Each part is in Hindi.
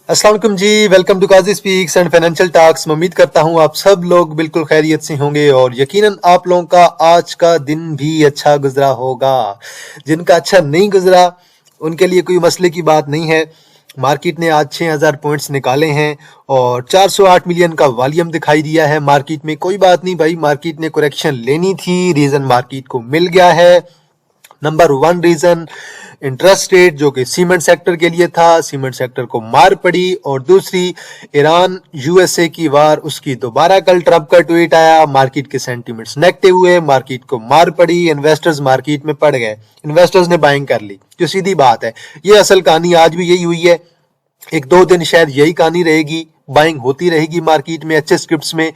अस्सलाम वालेकुम जी। Welcome to Kazi speaks and financial talks. मैं उम्मीद करता हूँ आप सब लोग बिल्कुल खैरियत से होंगे और यकीनन आप लोगों का आज का दिन भी अच्छा गुजरा होगा। जिनका अच्छा नहीं गुजरा उनके लिए कोई मसले की बात नहीं है। मार्केट ने आज 6000 पॉइंट्स निकाले हैं और 408 मिलियन का वॉल्यूम दिखाई दिया है मार्केट में। कोई बात नहीं भाई, मार्केट ने करेक्शन लेनी थी, रीजन मार्केट को मिल गया है। नंबर 1 रीजन इंटरेस्ट रेट जो कि सीमेंट सेक्टर के लिए था, सीमेंट सेक्टर को मार पड़ी। और दूसरी ईरान यूएसए की वार, उसकी दोबारा कल ट्रम्प का ट्वीट आया, मार्केट के सेंटीमेंट्स नेगेटिव हुए, मार्केट को मार पड़ी, इन्वेस्टर्स मार्केट में पड़ गए, इन्वेस्टर्स ने बाइंग कर ली। जो सीधी बात है, ये असल कहानी आज भी यही हुई है। 1-2 दिन शायद यही कहानी रहेगी, बाइंग होती रहेगी मार्केट में अच्छे स्क्रिप्ट्स में।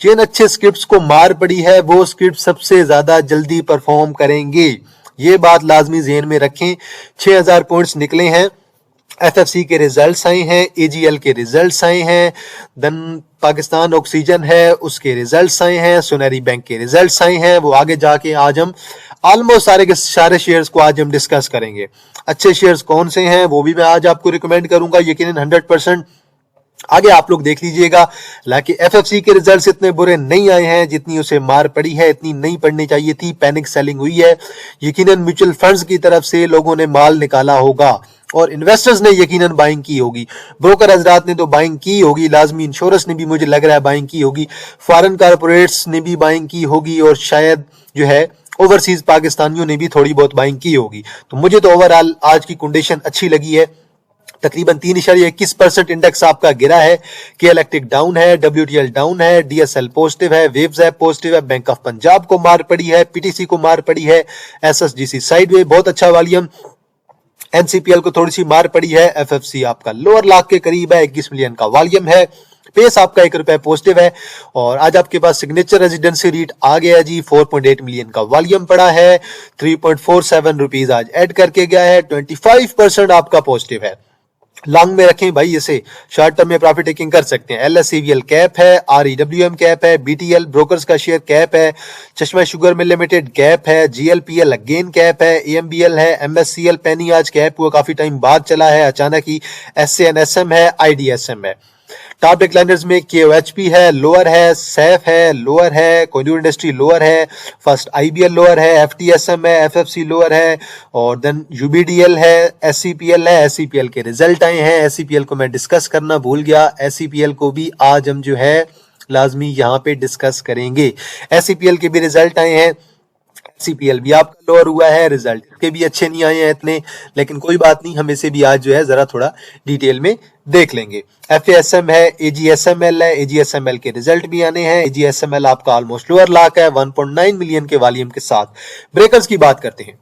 जिन अच्छे स्क्रिप्ट्स को मार पड़ी है वो स्क्रिप्ट सबसे ज्यादा जल्दी परफॉर्म करेंगे, ये बात लाजमी ज़हन में रखें। 6000 पॉइंट्स निकले हैं, एफएफसी के रिजल्ट्स आए हैं, एजीएल के रिजल्ट्स आए हैं, देन पाकिस्तान ऑक्सीजन है उसके रिजल्ट्स आए हैं, सोनेरी बैंक के रिजल्ट्स आए हैं। वो आगे जाके आज हम ऑलमोस्ट सारे के सारे शेयर्स को आज हम डिस्कस करेंगे। अच्छे शेयर्स कौन से हैं वो भी मैं आज आपको रिकमेंड करूंगा, यकीनन 100%। आगे आप लोग देख लीजिएगा। हालांकि एफएफसी के रिजल्ट्स इतने बुरे नहीं आए हैं जितनी उसे मार पड़ी है, इतनी नहीं पड़नी चाहिए थी, पैनिक सेलिंग हुई है। यकीनन म्यूचुअल फंड्स की तरफ से लोगों ने माल निकाला होगा और इन्वेस्टर्स ने यकीनन बाइंग की होगी, ब्रोकर हजरात ने तो बाइंग की होगी, लाजमी इंश्योरेंस ने भी मुझे लग रहा है बाइंग की होगी, फॉरेन कारपोरेट्स ने भी बाइंग की होगी और शायद जो है ओवरसीज पाकिस्तानियों ने भी थोड़ी बहुत बाइंग की होगी। तो मुझे तो ओवरऑल आज की कंडीशन अच्छी लगी है। तकरीबन 3.21% इंडेक्स आपका गिरा है। के इलेक्ट्रिक डाउन है, WTL डाउन है, DSL पॉजिटिव है, वेव्स ऐप पॉजिटिव है, बैंक ऑफ पंजाब को मार पड़ी है, PTC को मार पड़ी है, SSGC साइडवे बहुत अच्छा वॉल्यूम, NCPL को थोड़ी सी मार पड़ी है, FFC आपका लोअर लाख के करीब है, 21 मिलियन का वॉल्यूम है, पेस आपका ₹1 पॉजिटिव है। और आज आपके पास सिग्नेचर रेजिडेंसी रीट आ गया जी, 4.8 मिलियन का वॉल्यूम पड़ा है, 3.47 रुपीज आज ऐड करके गया है, 25% आपका पॉजिटिव है। लॉन्ग में रखें भाई, इसे शॉर्ट टर्म में प्रॉफिट टेकिंग कर सकते हैं। LSCVL कैप है, REWM कैप है, BTL ब्रोकर्स का शेयर कैप है, चश्मा शुगर मिल लिमिटेड कैप है, GLPL अगेन कैप है, AMBL है, MSCL पेनी आज कैप हुआ, काफी टाइम बाद चला है अचानक ही, SANSM है, IDSM है। टॉप डिक्लाइनर्स में KOHP है, लोअर है, सैफ है, लोअर है, कोहिनूर इंडस्ट्री लोअर है, फर्स्ट IBL लोअर है, FTSM है, FFC लोअर है और देन UBDL है, SCPL है। SCPL के रिजल्ट आए हैं, SCPL को मैं डिस्कस करना भूल गया, SCPL को भी आज हम जो है लाजमी यहाँ पे डिस्कस करेंगे। SCPL के भी रिजल्ट आए हैं, CPL भी आपका लोअर हुआ है, रिजल्ट के भी अच्छे नहीं आए हैं इतने, लेकिन कोई बात नहीं, हम इसे भी आज जो है जरा थोड़ा डिटेल में देख लेंगे। FASM है, AGSML है, AGSML के रिजल्ट भी आने हैं। AGSML आपका ऑलमोस्ट लोअर लाख है, 1.9 मिलियन के वॉल्यूम के साथ। ब्रेकर्स की बात करते हैं,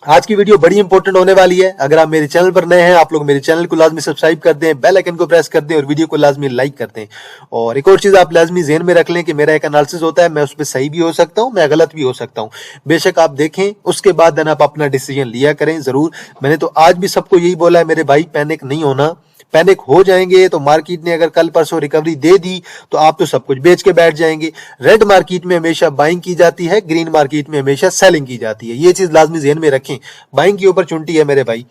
आज की वीडियो बड़ी इंपॉर्टेंट होने वाली है। अगर आप मेरे चैनल पर नए हैं, आप लोग मेरे चैनल को लाजमी सब्सक्राइब कर दें, बेल आइकन को प्रेस कर दें और वीडियो को लाजमी लाइक कर दें। और एक और चीज आप लाजमी ज़हन में रख लें कि मेरा एक एनालिसिस होता है, मैं उस पर सही भी हो सकता हूं, मैं गलत भी हो सकता हूं। बेशक आप देखें, उसके बाद देन आप अपना डिसीजन लिया करें जरूर। मैंने तो आज भी सबको यही बोला है मेरे भाई, पैनिक नहीं होना। पैनिक हो जाएंगे तो मार्केट ने अगर कल परसों रिकवरी दे दी तो आप तो सब कुछ बेच के बैठ जाएंगे। रेड मार्केट में हमेशा बाइंग की जाती है, ग्रीन मार्केट में हमेशा सेलिंग की जाती है, ये चीज लाजमी ज़हन में रखें। बाइंग की अपॉर्चुनिटी है मेरे भाई।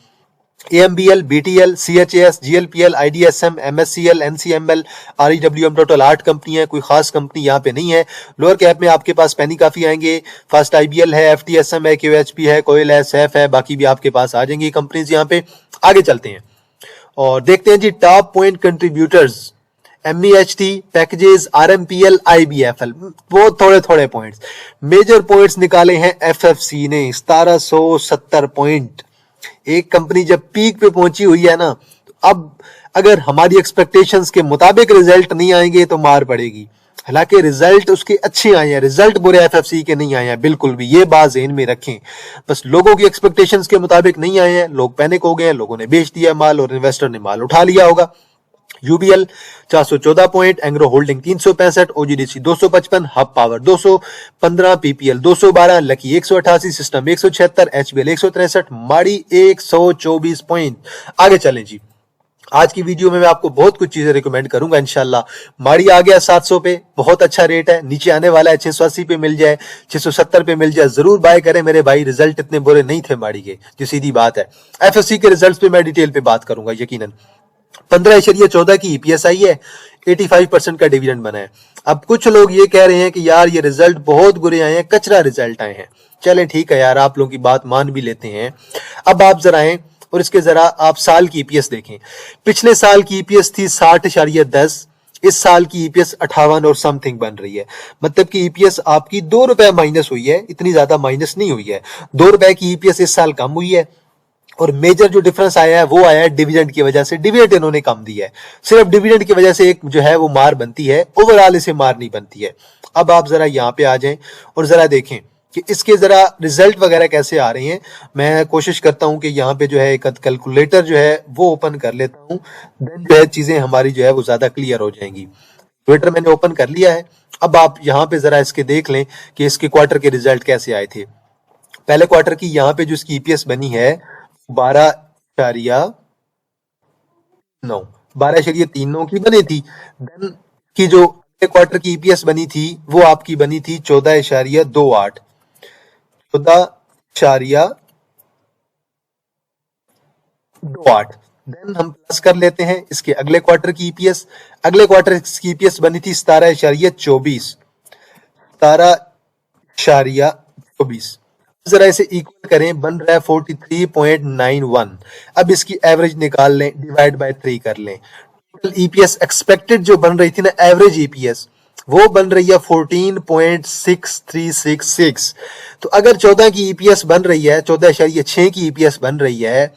AMBL, BTL, CHAS, GLPL, IDSM, MSCL, NCML, REWM, total 8 company है, कोई खास कंपनी यहाँ पे नहीं है। लोअर कैप में आपके पास पेनी काफी आएंगे, फर्स्ट IBL है, FTSM है, KOHP है, कोयल है, सैफ है, बाकी भी आपके पास आ जाएंगी कंपनीज यहाँ पे। आगे चलते हैं और देखते हैं जी top point contributors, MEHT, packages, RMPL, IBFL, वो थोड़े थोड़े पॉइंट्स। मेजर पॉइंट्स निकाले हैं FFC ने 1770 पॉइंट। एक कंपनी जब पीक पे पहुंची हुई है ना, तो अब अगर हमारी एक्सपेक्टेशंस के मुताबिक रिजल्ट नहीं आएंगे तो मार पड़ेगी। हालांकि रिजल्ट उसके अच्छे आए हैं, रिजल्ट बुरे FFC के नहीं आए हैं बिल्कुल भी, ये बात ज़हन में रखें। बस लोगों की एक्सपेक्टेशंस के मुताबिक नहीं आए हैं, लोग पैनिक हो गए हैं, लोगों ने बेच दिया माल और इन्वेस्टर ने माल उठा लिया होगा। UBL 414 point, Engro holding 365, OGDC 255, hub power 215, PPL 212, lucky 188, system 176, HBL 163, माड़ी 124 पॉइंट। आगे चलें जी, आज की वीडियो में मैं आपको बहुत कुछ चीजें रिकमेंड करूंगा इंशाल्लाह। माड़ी आ गया 700 पे, बहुत अच्छा रेट है, नीचे आने वाला है 680 पे मिल जाए, 670 पे मिल जाए, जरूर बाय करें मेरे भाई। रिजल्ट इतने बुरे नहीं थे माड़ी के, जो सीधी बात है। FFC के रिजल्ट्स पे मैं डिटेल पे बात करूंगा यकीनन। 15.14 की ईपीएस आई है, 85% का डिविडेंड बना है। अब कुछ लोग ये कह रहे हैं कि यार ये रिजल्ट बहुत बुरे आए हैं, कचरा रिजल्ट आए हैं। चलें ठीक है यार, आप लोगों की बात मान भी लेते हैं। अब आप जरा आए और इसके जरा आप साल की ईपीएस देखें। पिछले साल की ईपीएस थी 60.10, इस साल की ईपीएस 58 और समथिंग बन रही है। मतलब कि ईपीएस आपकी 2 रुपए माइनस हुई है, इतनी ज्यादा माइनस नहीं हुई है। 2 रुपए की ईपीएस इस साल कम हुई है और मेजर जो डिफरेंस आया है वो आया है डिविडेंड की वजह से। डिविडेंड इन्होंने कम दिया है, सिर्फ डिविडेंड की वजह से एक जो है वो मार बनती है, ओवरऑल इसे मार नहीं बनती है। अब आप जरा यहाँ पे आ जाएं और जरा देखें कि इसके जरा रिजल्ट वगैरह कैसे आ रहे हैं। मैं कोशिश करता हूं कि यहाँ पे जो है एक कैलकुलेटर जो है वो ओपन कर लेता हूं, देन जो है चीजें हमारी जो है वो ज्यादा क्लियर हो जाएंगी। कैलकुलेटर मैंने ओपन कर लिया है। अब आप यहाँ पे जरा इसके देख लें कि इसके क्वार्टर के रिजल्ट कैसे आए थे। पहले क्वार्टर की यहाँ पे जो इसकी ईपीएस बनी है 12.39 की बनी थी। देन की जो क्वार्टर की ईपीएस बनी थी वो आपकी बनी थी 14.28, 14.28। देन हम प्लस कर लेते हैं इसके अगले क्वार्टर की ईपीएस। अगले क्वार्टर की ईपीएस बनी थी 17.24, 17.24। जरा इसे इक्वल करें, बन रहा है 43.91। अब इसकी एवरेज निकाल लें, डिवाइड बाय 3 कर लें। टोटल ईपीएस एक्सपेक्टेड जो बन रही थी ना, एवरेज ईपीएस, वो बन रही है 14.6366। तो अगर 14 की ईपीएस बन रही है, 14.6 की ईपीएस बन रही है,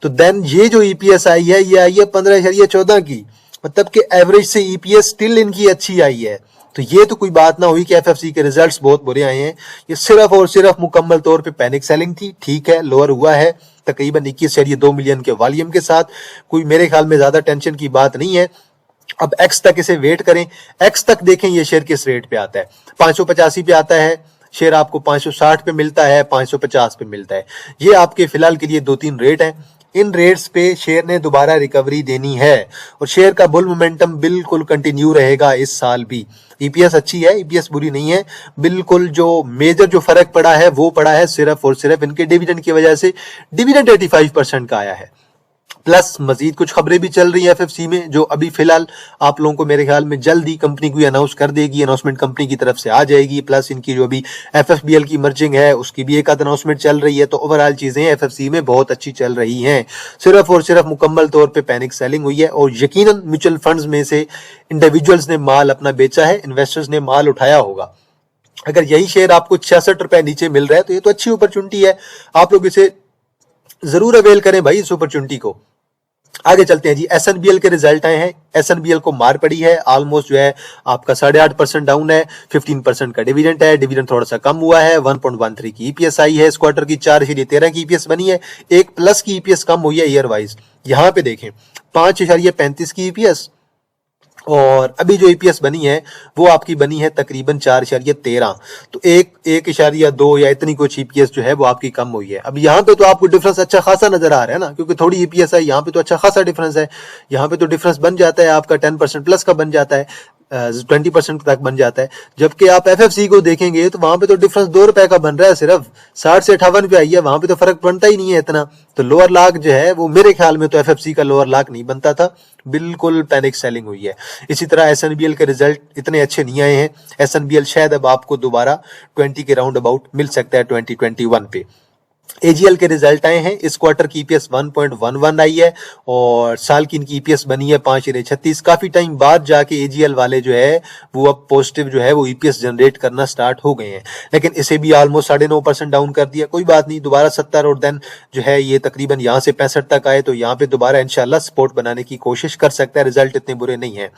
तो देन ये जो ईपीएस आई है ये आई है 15.14 की। मतलब कि एवरेज से ईपीएस स्टिल इनकी अच्छी आई है। तो ये तो कोई बात ना हुई कि एफएफसी के रिजल्ट्स बहुत बुरे आए हैं। ये सिर्फ और सिर्फ मुकम्मल तौर पे पैनिक सेलिंग थी। ठीक है, लोअर हुआ है तकरीबन 21.2 मिलियन के वॉल्यूम के साथ। कोई मेरे ख्याल में ज्यादा टेंशन की बात नहीं है। अब एक्स तक इसे वेट करें, एक्स तक देखें ये शेयर किस रेट पे आता है। 585 पे आता है शेयर, आपको 560 पे मिलता है, 550 पे मिलता है। ये आपके फिलहाल के लिए 2-3 रेट हैं। इन रेट्स पे शेयर ने दोबारा रिकवरी देनी है और शेयर का बुल मोमेंटम बिल्कुल कंटिन्यू रहेगा इस साल भी। ईपीएस अच्छी है, ईपीएस बुरी नहीं है। बिल्कुल जो मेजर जो फर्क पड़ा है वो पड़ा है सिर्फ और सिर्फ इनके डिविडेंड की वजह से। डिविडेंड 85% का आया है। प्लस मजीद कुछ खबरें भी चल रही है एफएफसी में, जो अभी फिलहाल आप लोगों को मेरे ख्याल में जल्दी कंपनी को अनाउंस कर देगी, अनाउंसमेंट कंपनी की तरफ से आ जाएगी। प्लस इनकी जो अभी एफएफबीएल की मर्जिंग है उसकी भी एक आध अनाउंसमेंट चल रही है। तो ओवरऑल चीजें एफएफसी में बहुत अच्छी चल रही हैं। सिर्फ और सिर्फ मुकम्मल तौर पर पैनिक सेलिंग हुई है और यकीनन म्यूचुअल फंड्स में से इंडिविजुअल्स ने माल अपना बेचा है, इन्वेस्टर्स ने माल उठाया होगा। अगर यही शेयर आपको 66 रुपए नीचे मिल रहा है तो ये तो अच्छी अपॉर्चुनिटी है। आप लोग इसे जरूर अवेल करें भाई, इस अपॉर्चुनिटी को। आगे चलते हैं जी। एसएनबीएल के रिजल्ट आए हैं। एसएनबीएल को मार पड़ी है, ऑलमोस्ट जो है आपका 8.5% डाउन है। 15% का डिविडेंड है, डिविडेंड थोड़ा सा कम हुआ है। 1.13 की ईपीएस आई है इस क्वार्टर की, 4.13 की ईपीएस बनी है। एक प्लस की ईपीएस कम हुई है ईयर वाइज। यहां पे देखें 5.35 की ईपीएस और अभी जो ईपीएस बनी है वो आपकी बनी है तकरीबन 4.13। तो 1.2 या इतनी कुछ ईपीएस जो है वो आपकी कम हुई है। अब यहाँ पे तो आपको डिफरेंस अच्छा खासा नजर आ रहा है ना, क्योंकि थोड़ी ईपीएस है, यहाँ पे तो अच्छा खासा डिफरेंस है। यहाँ पे तो डिफरेंस बन जाता है आपका 10% प्लस का बन जाता है, 20% तक बन जाता है। जबकि आप एफएफसी को देखेंगे तो वहां पे तो डिफरेंस 2 रुपए का बन रहा है, सिर्फ 60 से 58 पे आई है। वहां पे तो फर्क बनता ही नहीं है इतना। तो लोअर लॉक जो है वो मेरे ख्याल में तो एफएफसी का लोअर लॉक नहीं बनता था। बिल्कुल पैनिक सेलिंग हुई है। इसी तरह एसएनबीएल के रिजल्ट इतने अच्छे नहीं आए हैं। एसएनबीएल शायद अब आपको दोबारा 20 के राउंड अबाउट मिल सकता है 2021 पे। एजीएल के रिजल्ट आए हैं। इस क्वार्टर की ईपीएस 1.11 आई है और साल की इनकी ईपीएस बनी है 5.36। काफी टाइम बाद जाके एजीएल वाले जो है वो अब पॉजिटिव जो है वो ईपीएस जनरेट करना स्टार्ट हो गए हैं, लेकिन इसे भी ऑलमोस्ट 9.5% डाउन कर दिया। कोई बात नहीं, दोबारा 70 और देन जो है ये तकरीबन यहाँ से 65 तक आए तो यहाँ पे दोबारा इंशाल्लाह सपोर्ट बनाने की कोशिश कर सकता है। रिजल्ट इतने बुरे नहीं है।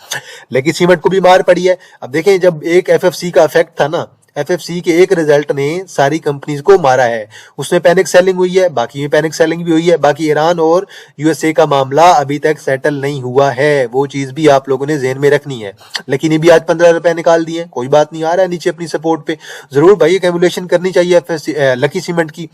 लेकिन सीमेंट को भी मार पड़ी है। अब देखें, जब एक एफएफसी का इफेक्ट था ना, एफएफसी के एक रिजल्ट ने सारी कंपनीज को मारा है। उसमें पैनिक सेलिंग हुई है, बाकी में पैनिक सेलिंग भी हुई है। बाकी ईरान और यूएसए का मामला अभी तक सेटल नहीं हुआ है, वो चीज भी आप लोगों ने ज़हन में रखनी है। लेकिन ये भी आज 15 रुपए निकाल दिए, कोई बात नहीं, आ रहा है नीचे अपनी सपोर्ट पे। जरूर भाई कैलकुलेशन करनी चाहिए एफएफसी लकी सीमेंट की।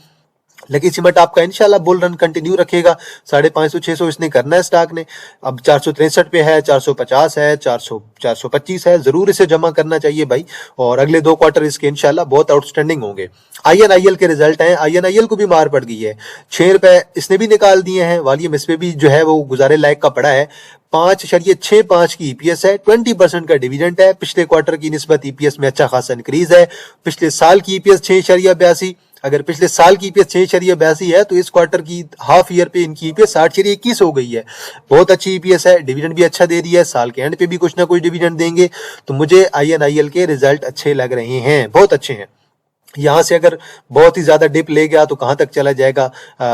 लकी सीमेंट आपका इंशाल्लाह बुल रन कंटिन्यू रखेगा। 550-600 इसने करना है स्टॉक ने। अब 463 पे है, 450 है, 425 है, जरूर इसे जमा करना चाहिए भाई। और अगले 2 क्वार्टर इसके इंशाल्लाह बहुत आउटस्टैंडिंग होंगे। INIL के रिजल्ट हैं। INIL को भी मार पड़ गई है। 6 रुपए इसने भी निकाल दिए हैं। वॉल्यूम इस पे भी जो है वो गुजारे लायक का पड़ा है। 5.65 की EPS है। 20% का डिविडेंड है। पिछले क्वार्टर की निस्बत EPS में अच्छा खासा इंक्रीज है। पिछले साल की EPS 6.82। अगर पिछले साल की EPS 6.82 है तो इस क्वार्टर की हाफ ईयर पे इनकी EPS 8.21 हो गई है। बहुत अच्छी EPS है। डिविडेंड भी अच्छा दे दिया है। साल के एंड पे भी कुछ ना कुछ डिविडेंड देंगे। तो मुझे INIL के रिजल्ट अच्छे लग रहे हैं, बहुत अच्छे हैं। यहां से अगर बहुत ही ज्यादा डिप ले गया तो कहां तक चला जाएगा,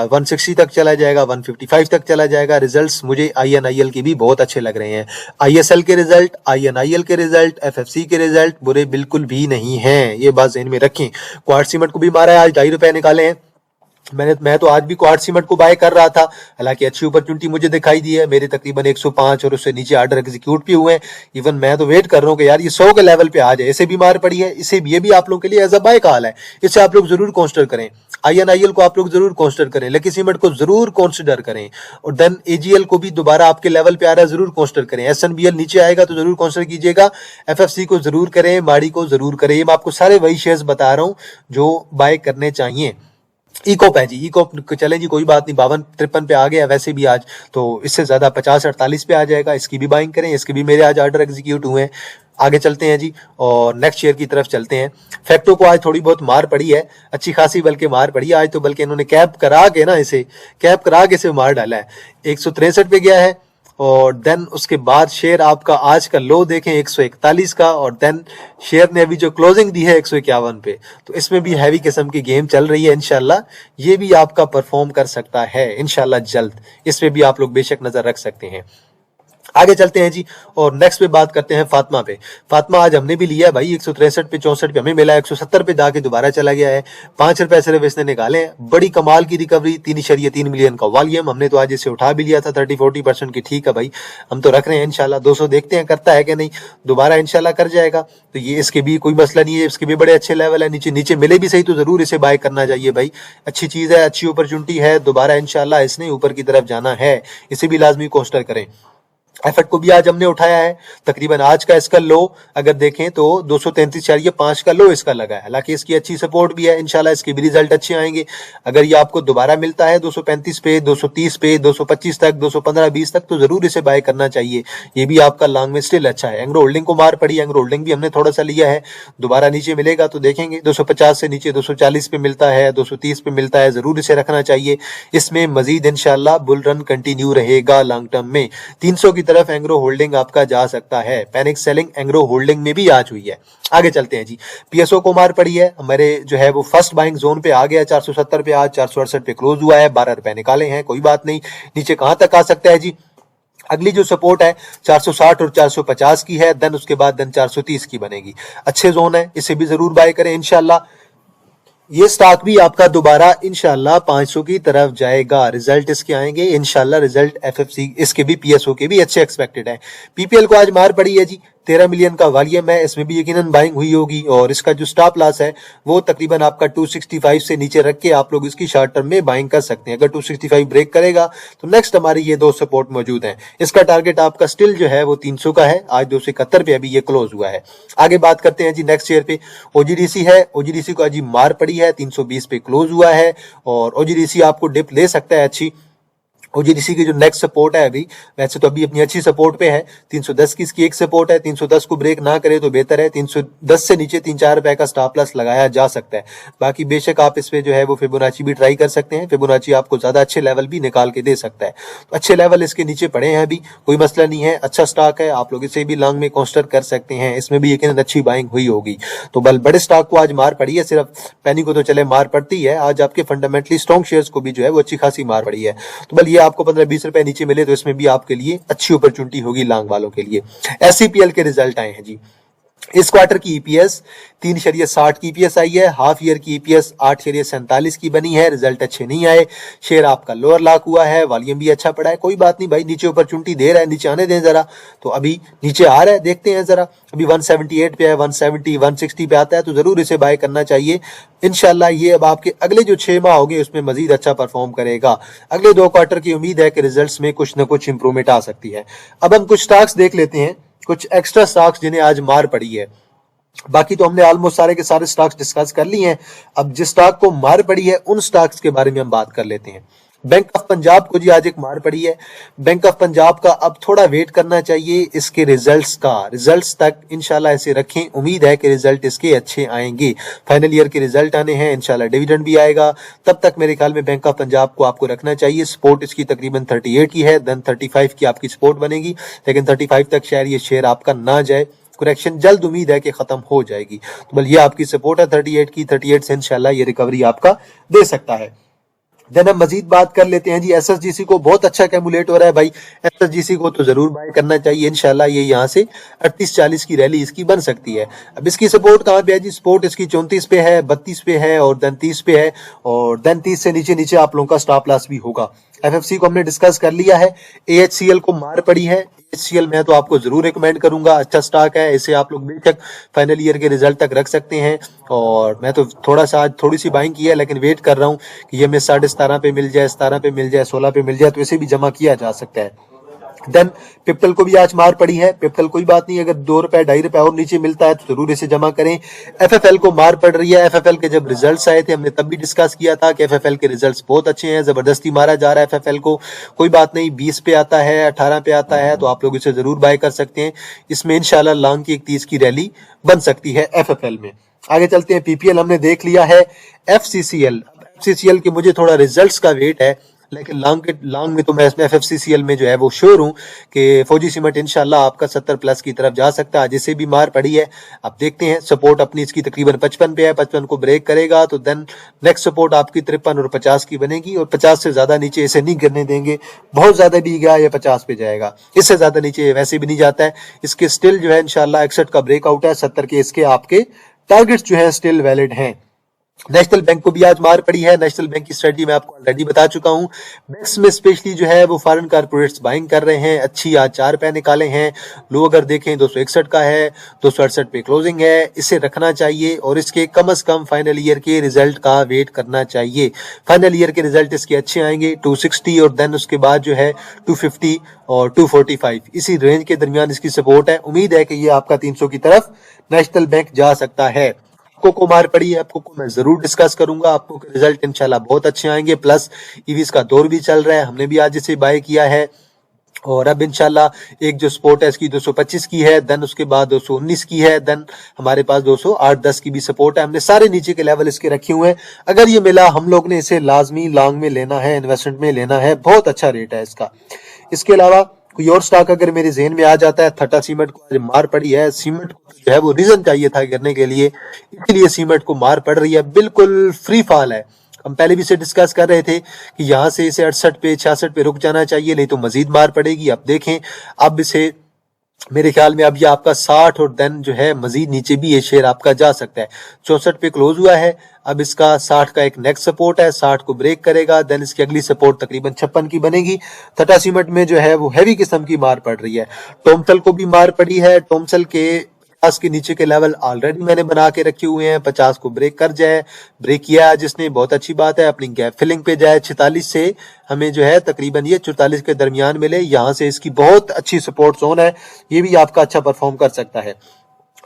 160 तक चला जाएगा, 155 तक चला जाएगा। रिजल्ट्स मुझे INIL के भी बहुत अच्छे लग रहे हैं। ISL के रिजल्ट, INIL के रिजल्ट, FFC के रिजल्ट बुरे बिल्कुल भी नहीं हैं, ये बात ज़हन में रखें। क्वार्ट्ज सीमेंट को भी मारा है, आज 2.5 रुपए निकाले हैं। मैं तो आज भी क्वार्ट्ज सीमेंट को बाय कर रहा था, हालांकि अच्छी अपॉर्चुनिटी मुझे दिखाई दी है। मेरे तकरीबन 105 और उससे नीचे ऑर्डर एग्जीक्यूट भी हुए हैं। इवन मैं तो वेट कर रहा हूँ कि यार ये 100 के लेवल पे आ जाए। इसे भी मार पड़ी है, इसे ये भी आप लोग के लिए एज अ बाय कॉल है। इसे आप लोग जरूर कंसिडर करें। INIL को आप लोग जरूर कंसिडर करें। लकी सीमेंट को जरूर कंसिडर करें। और देन AGL को भी दोबारा आपके लेवल पे आ रहा है, जरूर कंसिडर करें। SNBL नीचे आएगा तो जरूर कंसिडर कीजिएगा। FFC को जरूर करें, माड़ी को जरूर करें। मैं आपको सारे वही शेयर्स बता रहा हूँ जो बाय करने चाहिए। इकोप है जी, इकोप चले जी, कोई बात नहीं, 52-53 पे आ गया वैसे भी आज, तो इससे ज्यादा 50-48 पे आ जाएगा। इसकी भी बाइंग करें, इसके भी मेरे आज ऑर्डर एग्जीक्यूट हुए हैं। आगे चलते हैं जी और नेक्स्ट शेयर की तरफ चलते हैं। फैक्टो को आज थोड़ी बहुत मार पड़ी है, अच्छी खासी बल्कि मार पड़ी है आज तो, बल्कि इन्होंने कैप करा के इसे मार डाला है। 163 पे गया है और देन उसके बाद शेयर आपका आज का लो देखें 141 का, और देन शेयर ने अभी जो क्लोजिंग दी है 151 पे। तो इसमें भी हैवी किस्म की गेम चल रही है। इंशाल्लाह ये भी आपका परफॉर्म कर सकता है इंशाल्लाह जल्द। इसमें भी आप लोग बेशक नजर रख सकते हैं। आगे चलते हैं जी और नेक्स्ट पे बात करते हैं फातिमा पे। फातिमा आज हमने भी लिया है भाई, 163 पे 64 पे हमें मिला, 170 पे जाके दोबारा चला गया है। 5 रुपए सिर्फ इसने निकाले हैं। बड़ी कमाल की रिकवरी, 3.3 मिलियन का वॉल्यूम। हमने तो आज इसे उठा भी लिया था 30-40% की। ठीक है भाई, हम तो रख रहे हैं इंशाल्लाह। 200 देखते हैं करता है कि नहीं, दोबारा इंशाल्लाह कर जाएगा। तो ये इसके भी कोई मसला नहीं है, इसके भी बड़े अच्छे लेवल है। नीचे नीचे मिले भी सही तो जरूर इसे बाय करना चाहिए भाई। अच्छी चीज है, अच्छी अपॉर्चुनिटी है। दोबारा इंशाल्लाह इसने ऊपर की तरफ जाना है, इसे भी लाजमी कंसिडर करें। एफर्ट को भी आज हमने उठाया है। तकरीबन आज का इसका लो अगर देखें तो 233.5 का लो इसका लगा है। हालांकि इसकी अच्छी सपोर्ट भी है, इंशाल्लाह इसके भी रिजल्ट अच्छे आएंगे। अगर ये आपको दोबारा मिलता है 235 पे, 230 पे, 225 तक, 215-20 तक, तो जरूर इसे बाय करना चाहिए। ये भी आपका लॉन्ग में स्टिल अच्छा है। एंग्रो होल्डिंग को मार पड़ी, एंग्रो होल्डिंग भी हमने थोड़ा सा लिया है। दोबारा नीचे मिलेगा तो देखेंगे 250 से नीचे 240 पे मिलता है, 230 पे मिलता है, जरूर इसे रखना चाहिए। इसमें मजीद इंशाल्लाह बुल रन कंटिन्यू रहेगा लॉन्ग टर्म में। 300 की तरफ एंग्रो होल्डिंग आपका जा सकता है। पैनिक सेलिंग एंग्रो होल्डिंग में भी आज हुई है। आगे चलते हैं जी। PSO को मार पड़ी है, हमारे जो है वो फर्स्ट बाइंग जोन पे आ गया। 470 पे आज 468 पे क्लोज हुआ है। 12 रुपए निकाले हैं, कोई बात नहीं। नीचे कहां तक आ सकता है जी? अगली जो सपोर्ट है 460 और 450 की है, देन उसके बाद देन 430 की बनेगी। अच्छे जोन है, इसे भी जरूर बाय करें इंशाल्लाह। ये स्टॉक भी आपका दोबारा इंशाल्लाह 500 की तरफ जाएगा। रिजल्ट इसके आएंगे इंशाल्लाह। रिजल्ट FFC इसके भी PSO के भी अच्छे एक्सपेक्टेड है। PPL को आज मार पड़ी है जी, 13 मिलियन का वॉल्यूम है, इसमें भी यकीनन बाइंग हुई होगी। और इसका जो स्टॉप लॉस है वो तकरीबन आपका 265 से नीचे रख के आप लोग इसकी शॉर्ट टर्म में बाइंग कर सकते हैं। अगर 265 ब्रेक करेगा तो नेक्स्ट हमारी ये 2 सपोर्ट मौजूद हैं। इसका टारगेट आपका स्टिल जो है वो 300 का है। आज 271 पे अभी ये क्लोज हुआ है। आगे बात करते हैं जी नेक्स्ट शेयर पे। OGDC है, OGDC को आज मार पड़ी है, 320 पे क्लोज हुआ है। और OGDC आपको डिप ले सकता है अच्छी। OGDC की जो नेक्स्ट सपोर्ट है अभी, वैसे तो अभी अपनी अच्छी सपोर्ट पे है, 310 की इसकी एक सपोर्ट है। 310 को ब्रेक ना करे तो बेहतर है। 310 से नीचे 3-4 रुपए का स्टॉप लॉस लगाया जा सकता है। बाकी बेशक आप इसमें जो है वो फिबोनाची भी ट्राई कर सकते हैं। फिबोनाची आपको ज्यादा अच्छे लेवल भी निकाल के दे सकता है। तो अच्छे लेवल इसके नीचे पड़े हैं अभी, कोई मसला नहीं है। अच्छा स्टॉक है, आप लोग इसे भी लॉन्ग में कंसिडर कर सकते हैं। इसमें भी यकीनन अच्छी बाइंग हुई होगी। तो बल बड़े स्टॉक को आज मार पड़ी है, सिर्फ पैनी को तो चले मार पड़ती है, आज आपके फंडामेंटली स्ट्रॉन्ग शेयर्स को भी जो है वो अच्छी खासी मार पड़ी है। तो बल ये आपको 15-20 रुपए नीचे मिले तो इसमें भी आपके लिए अच्छी अपॉर्चुनिटी होगी लॉन्ग वालों के लिए। SCPL के रिजल्ट आए हैं जी। इस क्वार्टर की ईपीएस 3.60 की ईपीएस आई है, हाफ ईयर की ईपीएस 8.47 की बनी है। रिजल्ट अच्छे नहीं आए, शेयर आपका लोअर लॉक हुआ है, वॉल्यूम भी अच्छा पड़ा है। कोई बात नहीं भाई, नीचे ऊपर चुंटी दे रहा है, नीचे आने दें जरा। तो अभी नीचे आ रहा है, देखते हैं जरा। अभी 178 पे है, 170 160 पे आता है तो जरूर इसे बाय करना चाहिए। इंशाल्लाह ये अब आपके अगले जो 6 माह होंगे उसमें मजीद अच्छा परफॉर्म करेगा। अगले 2 क्वार्टर की उम्मीद है कि रिजल्ट्स में कुछ न कुछ इंप्रूवमेंट आ सकती है। अब हम कुछ स्टॉक्स देख लेते हैं, कुछ एक्स्ट्रा स्टॉक्स जिन्हें आज मार पड़ी है। बाकी तो हमने ऑलमोस्ट सारे के सारे स्टॉक्स डिस्कस कर लिए हैं। अब जिस स्टॉक को मार पड़ी है उन स्टॉक्स के बारे में हम बात कर लेते हैं। बैंक ऑफ पंजाब को जी आज एक मार पड़ी है। बैंक ऑफ पंजाब का अब थोड़ा वेट करना चाहिए इसके रिजल्ट्स तक इंशाल्लाह ऐसे रखें। उम्मीद है कि रिजल्ट इसके अच्छे आएंगे। फाइनल ईयर के रिजल्ट आने हैं, इंशाल्लाह डिविडेंड भी आएगा। तब तक मेरे ख्याल में बैंक ऑफ पंजाब को आपको रखना चाहिए। सपोर्ट इसकी तकरीबन 38 की है, देन 35 की आपकी सपोर्ट बनेगी, लेकिन 35 तक शायद ये शेयर आपका ना जाए। करेक्शन जल्द उम्मीद है कि खत्म हो जाएगी। तो बल ये आपकी सपोर्ट है 38 की, 38 से इंशाल्लाह ये रिकवरी आपका दे सकता है। देन हम मजीद बात कर लेते हैं जी एसएसजीसी को। बहुत अच्छा कैमुलेट हो रहा है भाई, एसएसजीसी को तो जरूर बाय करना चाहिए। इंशाल्लाह ये यहाँ से 38-40 की रैली इसकी बन सकती है। अब इसकी सपोर्ट कहाँ पे है जी? सपोर्ट इसकी 34 पे है, 32 पे है और देन 30 पे है, और देन 30 से नीचे नीचे आप लोगों का स्टॉप लॉस भी होगा। एफएफसी को हमने डिस्कस कर लिया है। एएचसीएल को मार पड़ी है। एएचसीएल मैं तो आपको जरूर रिकमेंड करूंगा, अच्छा स्टॉक है, इसे आप लोग बेशक फाइनल ईयर के रिजल्ट तक रख सकते हैं। और मैं तो थोड़ा सा आज थोड़ी सी बाइंग की है, लेकिन वेट कर रहा हूँ कि ये मैं 17.5 पे मिल जाए, 17 पे मिल जाए, 16 पे मिल जाए, तो इसे भी जमा किया जा सकता है। देन पिप्टल को भी आज मार पड़ी है। पिप्टल कोई बात नहीं, अगर 2 रुपए 2.5 रुपए और नीचे मिलता है तो जरूर इसे जमा करें। एफएफएल को मार पड़ रही है। एफएफएल के जब रिजल्ट्स आए थे हमने तब भी डिस्कस किया था कि एफएफएल के रिजल्ट्स बहुत अच्छे हैं, जबरदस्ती मारा जा रहा है एफएफएल को। कोई बात नहीं, 20 पे आता है, 18 पे आता है तो आप लोग इसे जरूर बाय कर सकते हैं। इसमें इंशाल्लाह लॉन्ग की एक 30 की रैली बन सकती है एफएफएल में। आगे चलते हैं, पीपीएल हमने देख लिया है। एफसीसीएल के मुझे थोड़ा रिजल्ट्स का वेट है, लेकिन लॉन्ग में तो मैं इसमें एफएफसीसीएल में जो है वो श्योर हूं कि फौजी सीमेंट इंशाल्लाह आपका 70 प्लस की तरफ जा सकता है, जिसे भी मार पड़ी है। अब देखते हैं, सपोर्ट अपनी इसकी तकरीबन 55 पे है, 55 को ब्रेक करेगा तो देन नेक्स्ट सपोर्ट आपकी 53 और 50 की बनेगी, और 50 से ज्यादा नीचे इसे नहीं गिरने देंगे। बहुत ज्यादा भी गया ये 50 पे जाएगा, इससे ज्यादा नीचे वैसे भी नहीं जाता है। इसके स्टिल जो है इंशाल्लाह 61 का ब्रेकआउट है, 70 के इसके आपके टारगेट्स जो है स्टिल वैलिड हैं। नेशनल बैंक को भी आज मार पड़ी है। नेशनल बैंक की स्ट्रेटजी मैं आपको ऑलरेडी बता चुका हूं। बैंक्स में स्पेशली जो है वो फॉरेन कारपोरेट्स बाइंग कर रहे हैं। अच्छी आज 4 रुपए निकाले हैं। लो अगर देखें 261 का है, 268 पे क्लोजिंग है, इसे रखना चाहिए और इसके कम से कम फाइनल ईयर के रिजल्ट का वेट करना चाहिए। फाइनल ईयर के रिजल्ट इसके अच्छे आएंगे, 260 और देन उसके बाद जो है 250 और 245 इसी रेंज के दरमियान इसकी सपोर्ट है। उम्मीद है कि ये आपका 300 की तरफ नेशनल बैंक जा सकता है। आपको को मार पड़ी है, आपको को मैं जरूर डिस्कस करूंगा। आपको के रिजल्ट इंशाल्लाह बहुत अच्छे आएंगे, प्लस ईवीज का दौर भी चल रहा है, हमने भी आज इसे बाय किया है। और अब इंशाल्लाह एक जो सपोर्ट है इसकी 225 की है, देन उसके बाद 219 की है, देन हमारे पास 208-10 की भी सपोर्ट है। हमने सारे नीचे के लेवल इसके रखे हुए हैं। अगर ये मिला हम लोग ने इसे लाजमी लॉन्ग में लेना है, इन्वेस्टमेंट में लेना है, बहुत अच्छा रेट है इसका। इसके अलावा कोई और स्टॉक अगर मेरे ज़हन में आ जाता है, टाटा सीमेंट को आज मार पड़ी है। सीमेंट को जो है वो रीजन चाहिए था गिरने के लिए, इसलिए सीमेंट को मार पड़ रही है, बिल्कुल फ्री फॉल है। हम पहले भी इसे डिस्कस कर रहे थे कि यहाँ से इसे 68 पे 66 पे रुक जाना चाहिए, नहीं तो मजीद मार पड़ेगी। अब देखें, अब इसे मेरे ख्याल में अब ये आपका 60 और देन जो है मजीद नीचे भी ये शेयर आपका जा सकता है। 64 पे क्लोज हुआ है, अब इसका 60 का एक नेक्स्ट सपोर्ट है, 60 को ब्रेक करेगा, देन इसकी अगली सपोर्ट तकरीबन 56 की बनेगी। टाटा सीमेंट में जो है वो हैवी किस्म की मार पड़ रही है। टोमसल को भी मार पड़ी है। टोमसल के 50 के नीचे के लेवल ऑलरेडी मैंने बना के रखे हुए हैं। 50 को ब्रेक कर जाए, ब्रेक किया जिसने, बहुत अच्छी बात है। अपनी गैप फिलिंग पे जाए, 46 से हमें जो है तकरीबन ये 44 के दरमियान मिले, यहाँ से इसकी बहुत अच्छी सपोर्ट जोन है, ये भी आपका अच्छा परफॉर्म कर सकता है।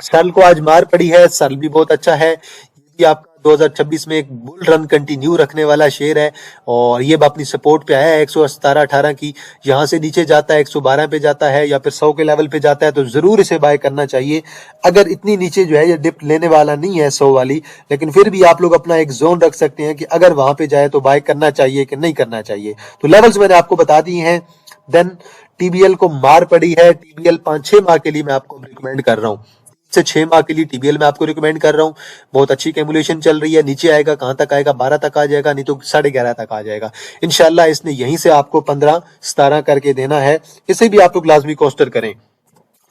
सर्ल को आज मार पड़ी है, सर्ल भी बहुत अच्छा है, ये भी आपका 2026 में एक बुल रन कंटिन्यू रखने वाला शेयर है। और ये अपनी सपोर्ट पे आया है 117-18 की, यहाँ से नीचे जाता है 112 पे जाता है या फिर 100 के लेवल पे जाता है तो जरूर इसे बाय करना चाहिए। अगर इतनी नीचे जो है ये डिप लेने वाला नहीं है 100 वाली, लेकिन फिर भी आप लोग अपना एक जोन रख सकते हैं कि अगर वहां पे जाए तो बाय करना चाहिए कि नहीं करना चाहिए। तो लेवल्स मैंने आपको बता दिए हैं। देन टीबीएल को मार पड़ी है। टीबीएल 5-6 माह के लिए मैं आपको रिकमेंड कर रहा हूँ, से 6 माह के लिए टीबीएल मैं आपको रिकमेंड कर रहा हूँ। बहुत अच्छी कैमुलेशन चल रही है, नीचे आएगा, कहां तक आएगा, 12 तक आ जाएगा, नहीं तो 11.5 तक आ जाएगा इंशाल्लाह। इसने यहीं से आपको 15-17 करके देना है, इसे भी आप लोग लाजमी कोस्टर करें।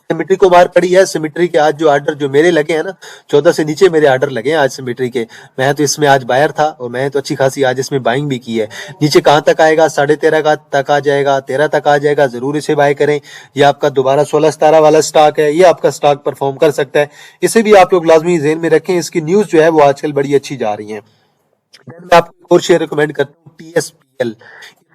सिमेट्री को मार पड़ी है। सिमेट्री के आज जो ऑर्डर जो मेरे लगे हैं ना, 14 से नीचे मेरे ऑर्डर लगे हैं आज सिमेट्री के। मैं तो इसमें आज बायर था और मैं तो अच्छी खासी आज इसमें बाइंग भी की है। नीचे कहां तक आएगा? 13.5 का तक आ जाएगा, 13 तक आ जाएगा, जरूर इसे बाय करें। ये आपका दोबारा 16-17 वाला स्टॉक है, ये आपका स्टॉक परफॉर्म कर सकता है, इसे भी आप लोग लाजमी ज़हन में रखें। इसकी न्यूज जो है वो आजकल बड़ी अच्छी जा रही है। मैं आपको एक और शेयर रिकमेंड करता हूँ, TSPL।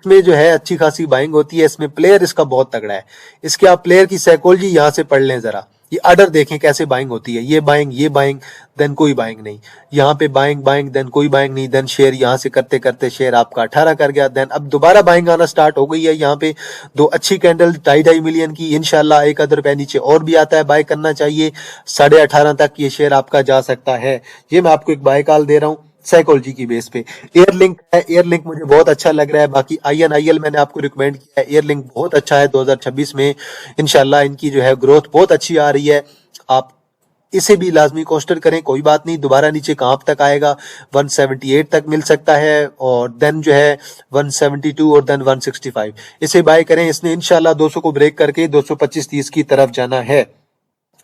इसमें जो है अच्छी खासी बाइंग होती है, इसमें प्लेयर इसका बहुत तगड़ा है। इसके आप प्लेयर की साइकोलॉजी यहाँ से पढ़ लें जरा, ये ऑर्डर देखें कैसे बाइंग होती है। ये बाइंग देन कोई बाइंग नहीं, यहाँ पे बाइंग देन कोई बाइंग नहीं, देन शेयर यहाँ से करते करते शेयर आपका 18 कर गया, देन अब दोबारा बाइंग आना स्टार्ट हो गई है। यहाँ पे दो अच्छी कैंडल 2.5 मिलियन की, इंशाल्लाह 1 आध रुपए नीचे और भी आता है, बाय करना चाहिए। 18.5 तक ये शेयर आपका जा सकता है। ये मैं आपको एक बाय कॉल दे रहा हूँ साइकोलॉजी की बेस पे। एयरलिंक है, एयरलिंक मुझे बहुत अच्छा लग रहा है। बाकी INIL मैंने आपको रिकमेंड किया है, एयरलिंक बहुत अच्छा है। 2026 में इंशाल्लाह इनकी जो है ग्रोथ बहुत अच्छी आ रही है, आप इसे भी लाजमी कंसिडर करें। कोई बात नहीं, दोबारा नीचे कहां तक आएगा? 178 तक मिल सकता है, और देन जो है 172 और देन 165, इसे बाय करें। इसने इंशाल्लाह 200 को ब्रेक करके 225-30 की तरफ जाना है।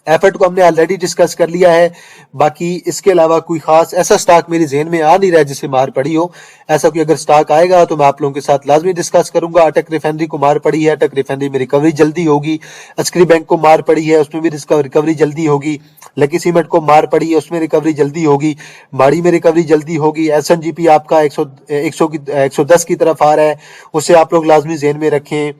एफर्ट को हमने ऑलरेडी डिस्कस कर लिया है। बाकी इसके अलावा कोई खास ऐसा स्टॉक मेरे जहन में आ नहीं रहा है जिसे मार पड़ी हो। ऐसा कोई अगर स्टॉक आएगा तो मैं आप लोगों के साथ लाजमी डिस्कस करूंगा। अटक रिफाइनरी को मार पड़ी है, अटक रिफाइनरी में रिकवरी जल्दी होगी। अस्करी बैंक को मार पड़ी है, उसमें भी रिकवरी जल्दी होगी। लकी सीमेंट को मार पड़ी है, उसमें रिकवरी जल्दी होगी। माड़ी में रिकवरी जल्दी होगी। SNGP आपका 110 की तरफ आ रहा है, उसे आप लोग लाजमी जहन में रखें।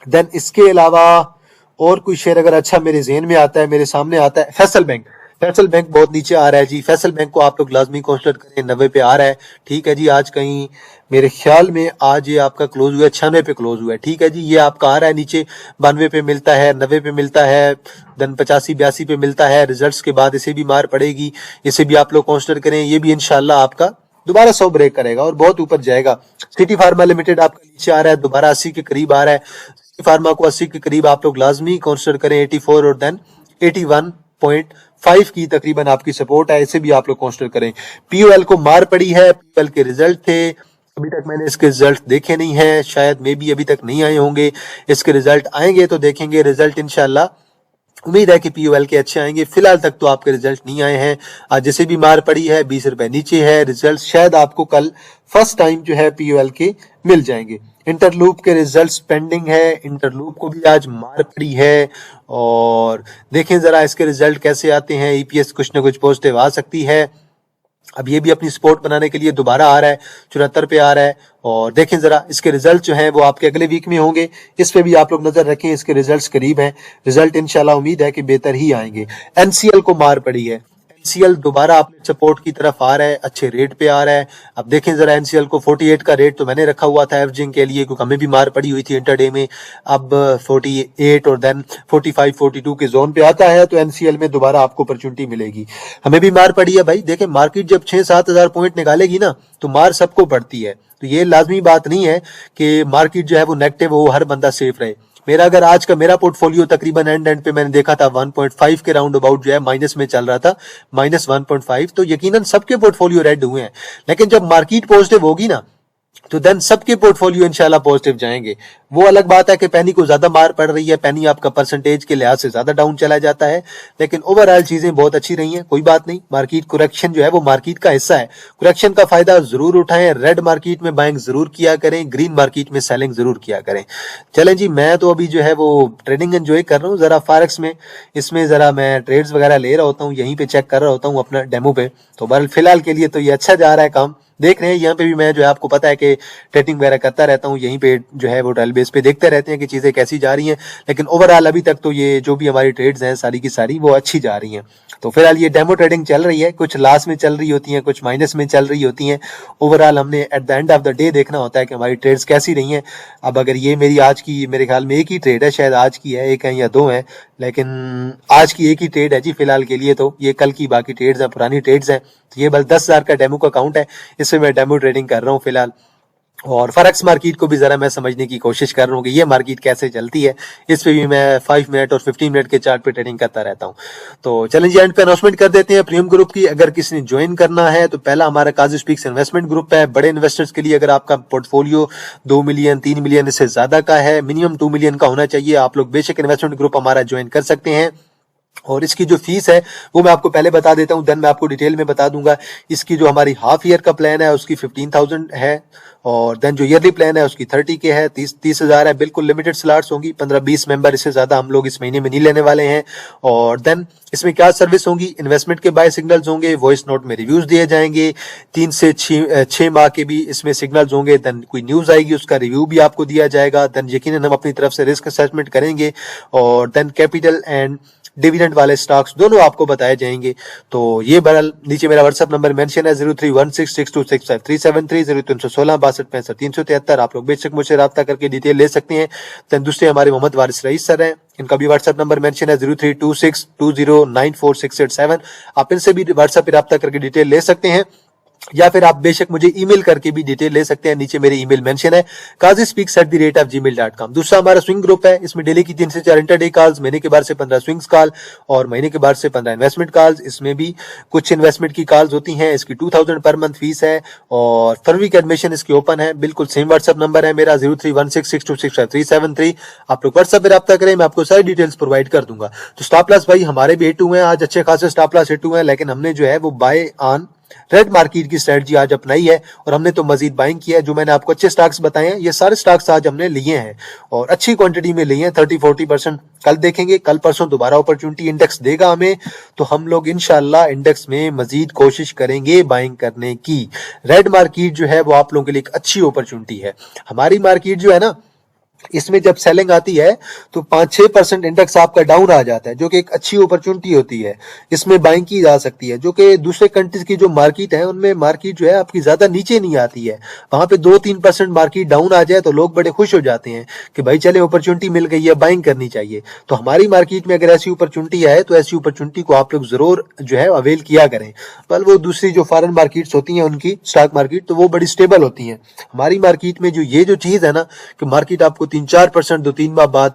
देन इसके अलावा और कोई शेयर अगर अच्छा मेरे ज़हन में आता है, मेरे सामने आता है, फैसल बैंक। फैसल बैंक बहुत नीचे आ रहा है जी, फैसल बैंक को आप लोग लाजमी कंसिडर करें। 90 पे आ रहा है, ठीक है जी। आज कहीं मेरे ख्याल में आज ये आपका क्लोज हुआ है 96 पे क्लोज हुआ है, ठीक है जी। ये आपका आ रहा है नीचे, 92 पे मिलता है, 90 पे मिलता है, देन 85-82 पे मिलता है। रिजल्ट्स के बाद इसे भी मार पड़ेगी, इसे भी आप लोग कंसिडर करें। ये भी इंशाल्लाह आपका दोबारा 100 ब्रेक करेगा और बहुत ऊपर जाएगा। सिटी फार्मा लिमिटेड आपका नीचे आ रहा है, दोबारा 80 के करीब आ रहा है। फार्मा को 80 के करीब आप लोग लाजमी कंसिडर करें। 84 और देन 81.5 की तकरीबन आपकी सपोर्ट है, इसे भी आप लोग कंसिडर करें। POL को मार पड़ी है, POL के रिजल्ट थे, अभी तक मैंने इसके रिजल्ट देखे नहीं है, शायद मे भी अभी तक नहीं आए होंगे। इसके रिजल्ट आएंगे तो देखेंगे रिजल्ट, इंशाल्लाह उम्मीद है कि POL के अच्छे आएंगे। फिलहाल तक तो आपके रिजल्ट नहीं आए हैं। आज जैसे भी मार पड़ी है 20 रुपए नीचे है रिजल्ट, शायद आपको कल फर्स्ट टाइम जो है POL के मिल जाएंगे। इंटरलूप के रिजल्ट्स पेंडिंग है, इंटरलूप को भी आज मार पड़ी है, और देखें जरा इसके रिजल्ट कैसे आते हैं। EPS कुछ ना कुछ पॉजिटिव आ सकती है। अब ये भी अपनी सपोर्ट बनाने के लिए दोबारा आ रहा है, 74 पे आ रहा है, और देखें जरा इसके रिजल्ट जो हैं वो आपके अगले वीक में होंगे, इस पे भी आप लोग नजर रखें। इसके रिजल्ट्स करीब हैं, रिजल्ट इंशाल्लाह उम्मीद है कि बेहतर ही आएंगे। NCL को मार पड़ी है, NCL दोबारा अपने सपोर्ट की तरफ आ रहा है, अच्छे रेट पे आ रहा है। अब देखें जरा NCL को 48 का रेट तो मैंने रखा हुआ था एवरेजिंग के लिए, क्योंकि हमें भी मार पड़ी हुई थी इंटरडे में। अब 48 और देन 45-42 के जोन पे आता है तो NCL में दोबारा आपको अपॉर्चुनिटी मिलेगी। हमें भी मार पड़ी है भाई, देखें मार्केट जब 6-7 हजार पॉइंट निकालेगी ना तो मार सबको पड़ती है। तो ये लाजमी बात नहीं है कि मार्केट जो है वो नेगेटिव हो, हर बंदा सेफ रहे। मेरा अगर आज का मेरा पोर्टफोलियो तकरीबन एंड पे मैंने देखा था 1.5 के राउंड अबाउट जो है माइनस में चल रहा था, -1.5, तो यकीनन सबके पोर्टफोलियो रेड हुए हैं। लेकिन जब मार्केट पॉजिटिव होगी ना तो देन सबके पोर्टफोलियो इंशाल्लाह पॉजिटिव जाएंगे। वो अलग बात है कि पेनी को ज्यादा मार पड़ रही है, पेनी आपका परसेंटेज के लिहाज से ज्यादा डाउन चला जाता है, लेकिन ओवरऑल चीजें बहुत अच्छी रही हैं। कोई बात नहीं, मार्केट करेक्शन जो है वो मार्केट का हिस्सा है, करेक्शन का फायदा जरूर उठाएं। रेड मार्केट में बाइंग जरूर किया करें, ग्रीन मार्केट में सेलिंग जरूर किया करें। चलें जी, मैं तो अभी जो है वो ट्रेडिंग एंजॉय कर रहा हूँ जरा फॉरेक्स में, इसमें जरा मैं ट्रेड्स वगैरह ले रहा होता हूँ, यहीं पे चेक कर रहा होता हूँ अपना डेमो पे। तो बहरहाल फिलहाल के लिए तो ये अच्छा जा रहा है काम, देख रहे हैं। यहाँ पे भी मैं जो है आपको पता है कि ट्रेडिंग वगैरह करता रहता हूँ, यहीं पे जो है वो ट्रायल बेस पे देखते रहते हैं कि चीजें कैसी जा रही हैं। लेकिन ओवरऑल अभी तक तो ये जो भी हमारी ट्रेड्स हैं सारी की सारी वो अच्छी जा रही हैं। तो फिलहाल ये डेमो ट्रेडिंग चल रही है, कुछ लॉस में चल रही होती हैं, कुछ माइनस में चल रही होती हैं। ओवरऑल हमने at the end of the day देखना होता है कि हमारी ट्रेड्स कैसी रही हैं। अब अगर ये मेरी आज की, मेरे ख्याल में एक ही ट्रेड है, शायद आज की है, एक है या दो है, लेकिन आज की एक ही ट्रेड है जी फिलहाल के लिए। तो ये कल की बाकी ट्रेड्स हैं, पुरानी ट्रेड्स हैं। तो ये बस 10,000 का डेमो का अकाउंट है, इसमें मैं डेमो ट्रेडिंग कर रहा हूँ फिलहाल। और फॉरेक्स मार्केट को भी जरा मैं समझने की कोशिश कर रहा हूँ कि ये मार्केट कैसे चलती है। इस पे भी मैं 5 मिनट और 15 मिनट के चार्ट पे ट्रेडिंग करता रहता हूँ। तो चलें जी, एंड पे अनाउंसमेंट कर देते हैं प्रीमियम ग्रुप की। अगर किसी ने ज्वाइन करना है तो पहला हमारा काजी स्पीक्स इन्वेस्टमेंट ग्रुप है, बड़े इन्वेस्टर्स के लिए। अगर आपका पोर्टफोलियो 2 मिलियन 3 मिलियन इससे ज्यादा का है, मिनिमम 2 मिलियन का होना चाहिए, आप लोग बेशक इन्वेस्टमेंट ग्रुप हमारा ज्वाइन कर सकते हैं। और इसकी जो फीस है वो मैं आपको पहले बता देता हूँ, देन मैं आपको डिटेल में बता दूंगा। इसकी जो हमारी हाफ ईयर का प्लान है उसकी 15,000 है, और देन जो ईयरली प्लान है उसकी 30 के है, 30,000 है। बिल्कुल लिमिटेड स्लॉट्स होंगी, 15-20 मेंबर, इससे ज्यादा हम लोग इस महीने में नहीं लेने वाले हैं। और देन इसमें क्या सर्विस होंगी, इन्वेस्टमेंट के बाय सिग्नल्स होंगे, वॉइस नोट में रिव्यूज दिए जाएंगे, 3 से 6 माह के भी इसमें सिग्नल्स होंगे। देन कोई न्यूज आएगी उसका रिव्यू भी आपको दिया जाएगा। देन यकीनन हम अपनी तरफ से रिस्क असेसमेंट करेंगे, और देन कैपिटल एंड डिविडेंड वाले स्टॉक्स दोनों आपको बताए जाएंगे। तो ये बहरहाल नीचे मेरा व्हाट्सएप नंबर मेंशन है 031662653730, 031662657373। आप लोग बेशक मुझसे राब्ता करके डिटेल ले सकते हैं। देन दूसरे हमारे मोहम्मद वारिस रईस सर हैं, इनका भी व्हाट्सएप नंबर मेंशन है 0326209467। आप इनसे भी व्हाट्सएप पे राब्ता करके डिटेल ले सकते हैं, या फिर आप बेशक मुझे ईमेल करके भी डिटेल ले सकते हैं। नीचे मेरी ईमेल मेंशन है qazispeaks@gmail.com। दूसरा हमारा स्विंग ग्रुप है, इसमें डेली की 3 से 4 इंटरडे कॉल्स, महीने के बाद से 15 स्विंग्स कॉल, और महीने के बाद से 15 इन्वेस्टमेंट कॉल्स। इसमें भी कुछ इन्वेस्टमेंट की कॉल्स होती हैं। इसकी 2000 पर मंथ फीस है, और फरवरी का एडमिशन इसकी ओपन है। बिल्कुल सेम व्हाट्सएप नंबर है मेरा 031662657373। आप लोग व्हाट्सएप पे राब्ता करें, मैं आपको सारी डिटेल्स प्रोवाइड कर दूंगा। तो स्टॉप लॉस भाई हमारे भी हिट हुए हैं आज, अच्छे खासे स्टॉप लॉस हिट हुए हैं, लेकिन हमने जो है वो बाय ऑन रेड मार्केट की स्ट्रेटजी आज अपनाई है, और हमने तो मजीद बाइंग किया है। जो मैंने आपको अच्छे स्टॉक्स बताए हैं, ये सारे स्टॉक्स आज हमने लिए हैं, और अच्छी क्वांटिटी में लिए हैं, 30-40%। कल देखेंगे, कल परसों दोबारा अपॉर्चुनिटी इंडेक्स देगा हमें, तो हम लोग इंशाल्लाह इंडेक्स में मजीद कोशिश करेंगे बाइंग करने की। रेड मार्केट जो है वो आप लोगों के लिए एक अच्छी अपॉर्चुनिटी है। हमारी मार्केट जो है ना, इसमें जब सेलिंग आती है तो 5-6% इंडेक्स आपका डाउन आ जाता है, जो कि एक अच्छी अपॉर्चुनिटी होती है। इसमें बाइंग की जा सकती है, जो कि दूसरे कंट्रीज की जो मार्केट है उनमें मार्केट जो है आपकी ज्यादा नीचे नहीं आती है। वहां पे 2-3% मार्केट डाउन आ जाए तो लोग बड़े खुश हो जाते हैं कि भाई चले अपॉर्चुनिटी मिल गई है, बाइंग करनी चाहिए। तो हमारी मार्केट में अगर ऐसी अपॉर्चुनिटी है तो ऐसी अपॉर्चुनिटी को आप लोग जरूर जो है अवेल किया करें। पर वो दूसरी जो फॉरेन मार्केट्स होती हैं उनकी स्टॉक मार्केट, तो वो बड़ी स्टेबल होती हैं। हमारी मार्केट में जो ये जो चीज है ना कि मार्केट आपको 3-4%, 2-3 माह बाद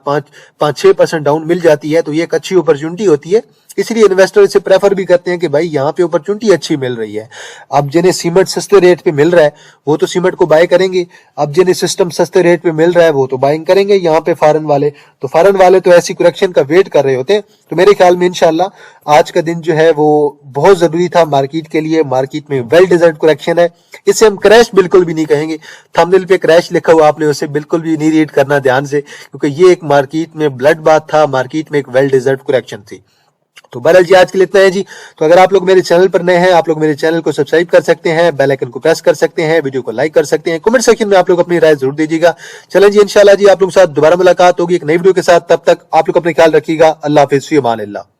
5-6% डाउन मिल जाती है, तो ये एक अच्छी अपॉर्चुनिटी होती है। इसलिए इन्वेस्टर इसे प्रेफर भी करते हैं कि भाई यहाँ पे अपॉर्चुनिटी अच्छी मिल रही है। अब जिन्हें सीमेंट सस्ते रेट पे मिल रहा है वो तो सीमेंट को बाय करेंगे, अब जिन्हें सिस्टम सस्ते रेट पे मिल रहा है वो तो बाइंग करेंगे। यहाँ पे फॉरेन वाले तो ऐसी करेक्शन का वेट कर रहे होते हैं। तो मेरे ख्याल में इंशाल्लाह आज का दिन जो है वो बहुत जरूरी था मार्केट के लिए। मार्केट में वेल डिजर्व्ड करेक्शन है, इसे हम क्रैश बिल्कुल भी नहीं कहेंगे। थंबनेल पे क्रैश लिखा हुआ, आपने उसे बिल्कुल भी नहीं रीड करना ध्यान से, क्योंकि ये एक मार्केट में ब्लड बात था, मार्केट में एक वेल डिजर्व्ड करेक्शन थी। तो बहरहाल जी आज के लिए इतना है जी। तो अगर आप लोग मेरे चैनल पर नए हैं, आप लोग मेरे चैनल को सब्सक्राइब कर सकते हैं, बेल आइकन को प्रेस कर सकते हैं, वीडियो को लाइक कर सकते हैं, कमेंट सेक्शन में आप लोग अपनी राय जरूर दीजिएगा। चलें जी, इंशाल्लाह जी आप लोग के साथ दोबारा मुलाकात होगी एक नई वीडियो के साथ। तब तक आप लोग अपने ख्याल रखिएगा। अल्लाह हाफिज़, फी अमान अल्लाह।